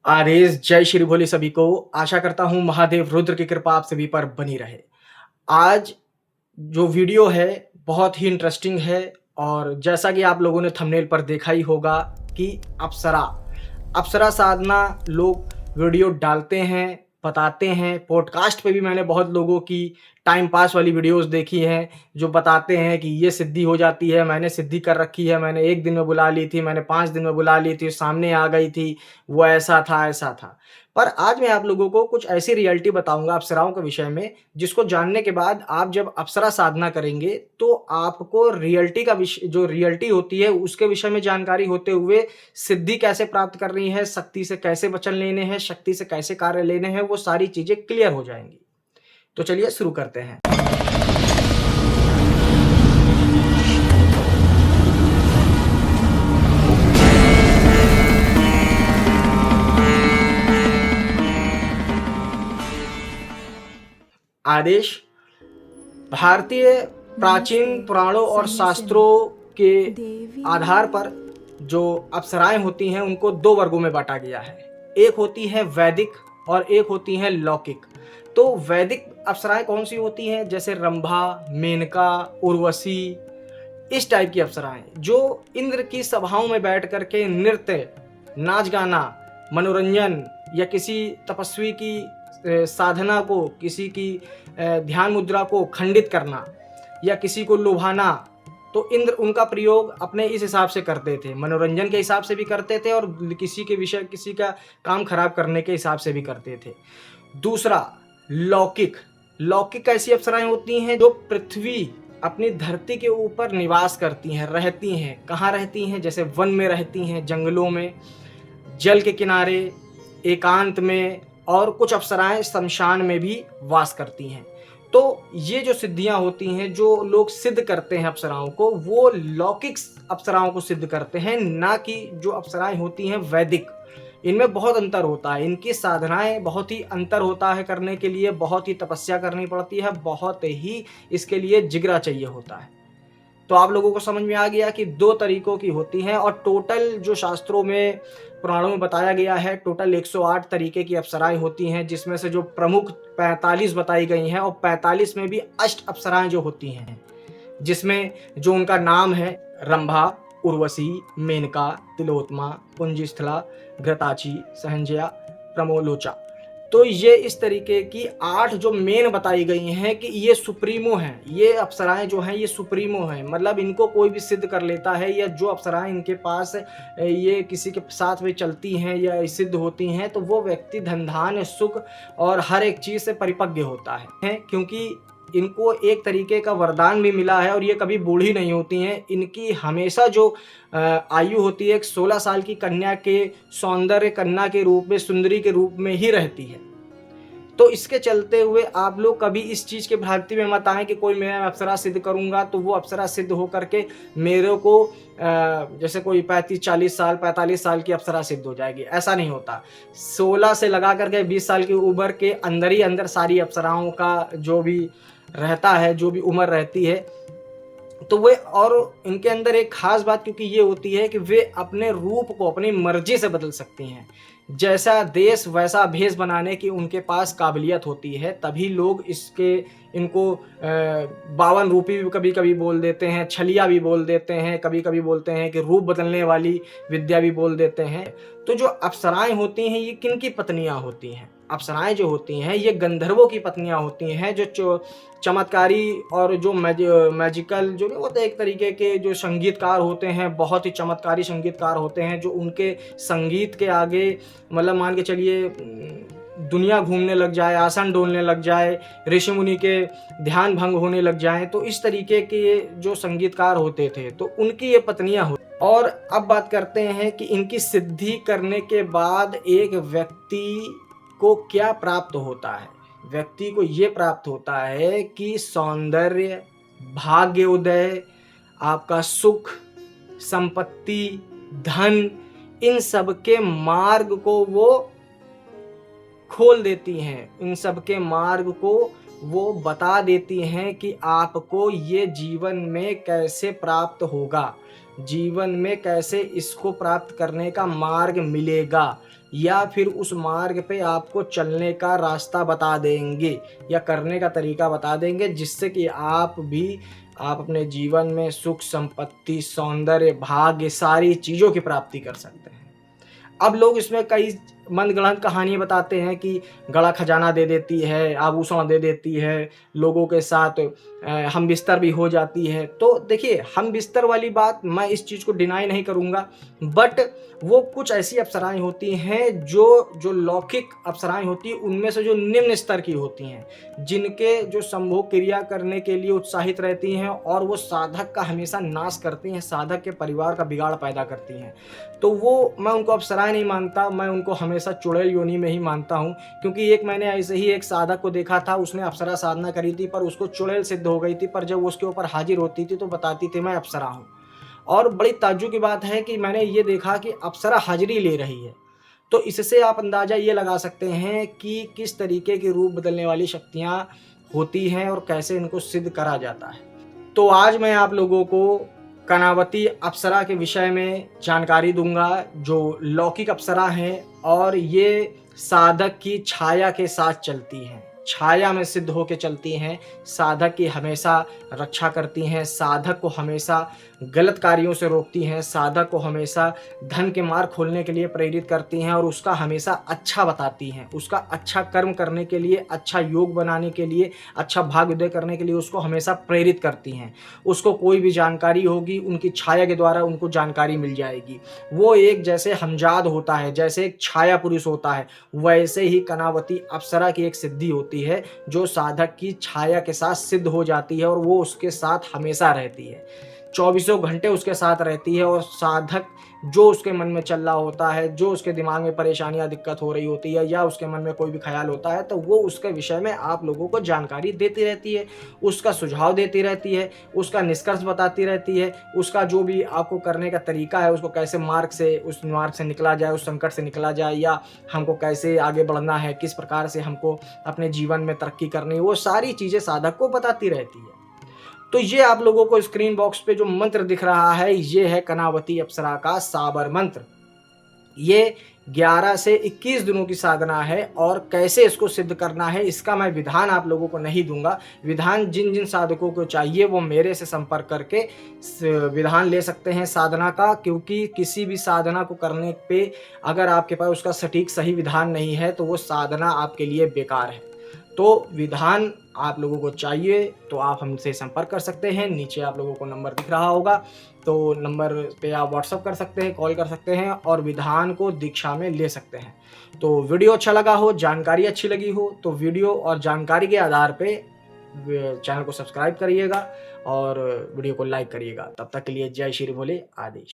आदेश जय श्री भोले सभी को। आशा करता हूँ महादेव रुद्र की कृपा आप सभी पर बनी रहे। आज जो वीडियो है बहुत ही इंटरेस्टिंग है और जैसा कि आप लोगों ने थंबनेल पर देखा ही होगा कि अप्सरा अप्सरा साधना लोग वीडियो डालते हैं, बताते हैं। पॉडकास्ट पे भी मैंने बहुत लोगों की टाइम पास वाली वीडियोस देखी हैं जो बताते हैं कि ये सिद्धि हो जाती है, मैंने सिद्धि कर रखी है, मैंने 1 दिन में बुला ली थी, मैंने 5 दिन में बुला ली थी, सामने आ गई थी, वो ऐसा था, ऐसा था। पर आज मैं आप लोगों को कुछ ऐसी रियलिटी बताऊँगा अप्सराओं के विषय में, जिसको जानने के बाद आप जब अप्सरा साधना करेंगे, तो आपको रियलिटी का जो रियलिटी होती है, उसके विषय में जानकारी होते हुए सिद्धि कैसे प्राप्त करनी है, शक्ति से कैसे वचन लेने हैं, शक्ति से कैसे कार्य लेने हैं, वो सारी चीज़ें क्लियर हो जाएँगी। तो चलिए शुरू करते हैं। आदेश भारतीय प्राचीन पुराणों और शास्त्रों के आधार पर जो अप्सराएं होती हैं उनको 2 वर्गों में बांटा गया है। एक होती है वैदिक और एक होती है लौकिक। तो वैदिक अप्सराएं कौन सी होती हैं? जैसे रंभा, मेनका, उर्वशी, इस टाइप की अप्सराएं जो इंद्र की सभाओं में बैठ करके नृत्य, नाच गाना, मनोरंजन या किसी तपस्वी की साधना को, किसी की ध्यान मुद्रा को खंडित करना या किसी को लुभाना, तो इंद्र उनका प्रयोग अपने इस हिसाब से करते थे, मनोरंजन के हिसाब से भी करते थे और किसी के विषय, किसी का काम खराब करने के हिसाब से भी करते थे। दूसरा लौकिक। लौकिक ऐसी अप्सराएं होती हैं जो पृथ्वी, अपनी धरती के ऊपर निवास करती हैं, रहती हैं। कहाँ रहती हैं? जैसे वन में रहती हैं, जंगलों में, जल के किनारे, एकांत में, और कुछ अप्सराएं शमशान में भी वास करती हैं। तो ये जो सिद्धियां होती हैं, जो लोग सिद्ध करते हैं अप्सराओं को, वो लौकिक अप्सराओं को सिद्ध करते हैं, ना कि जो अप्सराएं होती हैं वैदिक। इनमें बहुत अंतर होता है, इनकी साधनाएं बहुत ही अंतर होता है करने के लिए, बहुत ही तपस्या करनी पड़ती है, बहुत ही इसके लिए जिगरा चाहिए होता है। तो आप लोगों को समझ में आ गया कि 2 तरीकों की होती हैं और टोटल जो शास्त्रों में, पुराणों में बताया गया है, टोटल 108 तरीके की अप्सराएं होती हैं, जिसमें से जो प्रमुख 45 बताई गई हैं और 45 में भी अष्ट अप्सराएं जो होती हैं, जिसमें जो उनका नाम है रंभा, उर्वशी, मेनका, तिलोत्मा, पुंजस्थला, घृताची, सहंजया, प्रमोलोचा। तो ये इस तरीके की 8 जो मेन बताई गई हैं कि ये सुप्रीमो हैं, ये अप्सराएं जो हैं ये सुप्रीमो हैं, मतलब इनको कोई भी सिद्ध कर लेता है, या जो अप्सराएं इनके पास ये किसी के साथ में चलती हैं या सिद्ध होती हैं, तो वो व्यक्ति धन धान्य, सुख और हर एक चीज़ से परिपक्व होता है, क्योंकि इनको एक तरीके का वरदान भी मिला है और ये कभी बूढ़ी नहीं होती हैं। इनकी हमेशा जो आयु होती है, एक 16 साल की कन्या के सौंदर्य कन्या के रूप में, सुंदरी के रूप में ही रहती है। तो इसके चलते हुए आप लोग कभी इस चीज़ के भ्रांति में मत आएँ कि कोई मैं अप्सरा सिद्ध करूँगा तो वो अप्सरा सिद्ध हो करके मेरे को जैसे कोई 35-40 साल, 45 साल की अप्सरा सिद्ध हो जाएगी, ऐसा नहीं होता। 16 से लगा करके 20 साल की उम्र के अंदर ही अंदर सारी अप्सराओं का जो भी रहता है, जो भी उम्र रहती है, तो वे, और इनके अंदर एक खास बात क्योंकि ये होती है कि वे अपने रूप को अपनी मर्जी से बदल सकती हैं। जैसा देश वैसा भेष बनाने की उनके पास काबिलियत होती है, तभी लोग इनको 52 रूपी भी कभी कभी बोल देते हैं, छलिया भी बोल देते हैं, कभी कभी बोलते हैं कि रूप बदलने वाली विद्या भी बोल देते हैं। तो जो अप्सराएं होती हैं ये किन की पत्नियां होती हैं? अप्सराएं जो होती हैं ये गंधर्वों की पत्नियां होती हैं, जो चमत्कारी और जो मैजिकल जो नहीं होते, एक तरीके के जो संगीतकार होते हैं, बहुत ही चमत्कारी संगीतकार होते हैं, जो उनके संगीत के आगे, मतलब मान के चलिए दुनिया घूमने लग जाए, आसन डोलने लग जाए, ऋषि मुनि के ध्यान भंग होने लग जाए, तो इस तरीके के जो संगीतकार होते थे, तो उनकी ये पत्नियां होती। और अब बात करते हैं कि इनकी सिद्धि करने के बाद एक व्यक्ति को क्या प्राप्त होता है। व्यक्ति को ये प्राप्त होता है कि सौंदर्य, भाग्योदय, आपका सुख, संपत्ति, धन, इन सब के मार्ग को वो खोल देती हैं, इन सब के मार्ग को वो बता देती हैं कि आपको ये जीवन में कैसे प्राप्त होगा, जीवन में कैसे इसको प्राप्त करने का मार्ग मिलेगा। या फिर उस मार्ग पे आपको चलने का रास्ता बता देंगे या करने का तरीका बता देंगे, जिससे कि आप अपने जीवन में सुख, संपत्ति, सौंदर्य, भाग्य सारी चीज़ों की प्राप्ति कर सकते हैं। अब लोग इसमें कई मनगढ़ंत कहानियाँ बताते हैं कि गड़ा खजाना दे देती है, आभूषण दे देती है, लोगों के साथ हम बिस्तर भी हो जाती है। तो देखिए, हम बिस्तर वाली बात मैं इस चीज़ को डिनाई नहीं करूँगा, बट वो कुछ ऐसी अप्सराएँ होती हैं जो लौकिक अप्सराएँ होती हैं, उनमें से जो निम्न स्तर की होती हैं, जिनके जो संभोग क्रिया करने के लिए उत्साहित रहती हैं और वो साधक का हमेशा नाश करती हैं, साधक के परिवार का बिगाड़ पैदा करती हैं। तो वो मैं उनको अप्सराएँ नहीं मानता, मैं उनको हमेशा चुड़ैल योनि में ही मानता हूँ। क्योंकि एक मैंने ऐसे ही एक साधक को देखा था, उसने अप्सरा साधना करी थी पर उसको चुड़ैल सिद्ध हो गई थी, पर जब वो उसके ऊपर हाजिर होती थी तो बताती थी मैं अप्सरा हूँ। और बड़ी ताज्जुब की बात है कि मैंने ये देखा कि अप्सरा हाजिरी ले रही है। तो इससे आप अंदाज़ा ये लगा सकते हैं कि किस तरीके की रूप बदलने वाली शक्तियाँ होती हैं और कैसे इनको सिद्ध करा जाता है। तो आज मैं आप लोगों को कर्णावती अप्सरा के विषय में जानकारी दूंगा, जो लौकिक अप्सरा हैं और ये साधक की छाया के साथ चलती हैं, छाया में सिद्ध होके चलती हैं, साधक की हमेशा रक्षा करती हैं, साधक को हमेशा गलत कार्यों से रोकती हैं, साधक को हमेशा धन के मार्ग खोलने के लिए प्रेरित करती हैं और उसका हमेशा अच्छा बताती हैं, उसका अच्छा कर्म करने के लिए, अच्छा योग बनाने के लिए, अच्छा भाग्योदय करने के लिए उसको हमेशा प्रेरित करती हैं। उसको कोई भी जानकारी होगी, उनकी छाया के द्वारा उनको जानकारी मिल जाएगी। वो एक जैसे हमजाद होता है, जैसे एक छाया पुरुष होता है, वैसे ही कर्णावती अप्सरा की एक सिद्धि होती है, जो साधक की छाया के साथ सिद्ध हो जाती है और वो उसके साथ हमेशा रहती है, चौबीसों घंटे उसके साथ रहती है। और साधक जो उसके मन में चल रहा होता है, जो उसके दिमाग में परेशानियां दिक्कत हो रही होती है या उसके मन में कोई भी ख्याल होता है, तो वो उसके विषय में आप लोगों को जानकारी देती रहती है, उसका सुझाव देती रहती है, उसका निष्कर्ष बताती रहती है, उसका जो भी आपको करने का तरीका है, उसको कैसे उस मार्ग से निकला जाए, उस संकट से निकला जाए, या हमको कैसे आगे बढ़ना है, किस प्रकार से हमको अपने जीवन में तरक्की करनी है, वो सारी चीज़ें साधक को बताती रहती है। तो ये आप लोगों को स्क्रीन बॉक्स पे जो मंत्र दिख रहा है, ये है कर्णावती अप्सरा का साबर मंत्र। ये 11 से 21 दिनों की साधना है और कैसे इसको सिद्ध करना है इसका मैं विधान आप लोगों को नहीं दूंगा। विधान जिन जिन साधकों को चाहिए वो मेरे से संपर्क करके विधान ले सकते हैं साधना का, क्योंकि किसी भी साधना को करने पे अगर आपके पास उसका सटीक सही विधान नहीं है तो वो साधना आपके लिए बेकार है। तो विधान आप लोगों को चाहिए तो आप हमसे संपर्क कर सकते हैं। नीचे आप लोगों को नंबर दिख रहा होगा, तो नंबर पे आप व्हाट्सअप कर सकते हैं, कॉल कर सकते हैं और विधान को दीक्षा में ले सकते हैं। तो वीडियो अच्छा लगा हो, जानकारी अच्छी लगी हो, तो वीडियो और जानकारी के आधार पे चैनल को सब्सक्राइब करिएगा और वीडियो को लाइक करिएगा। तब तक के लिए जय श्री भोले आदेश।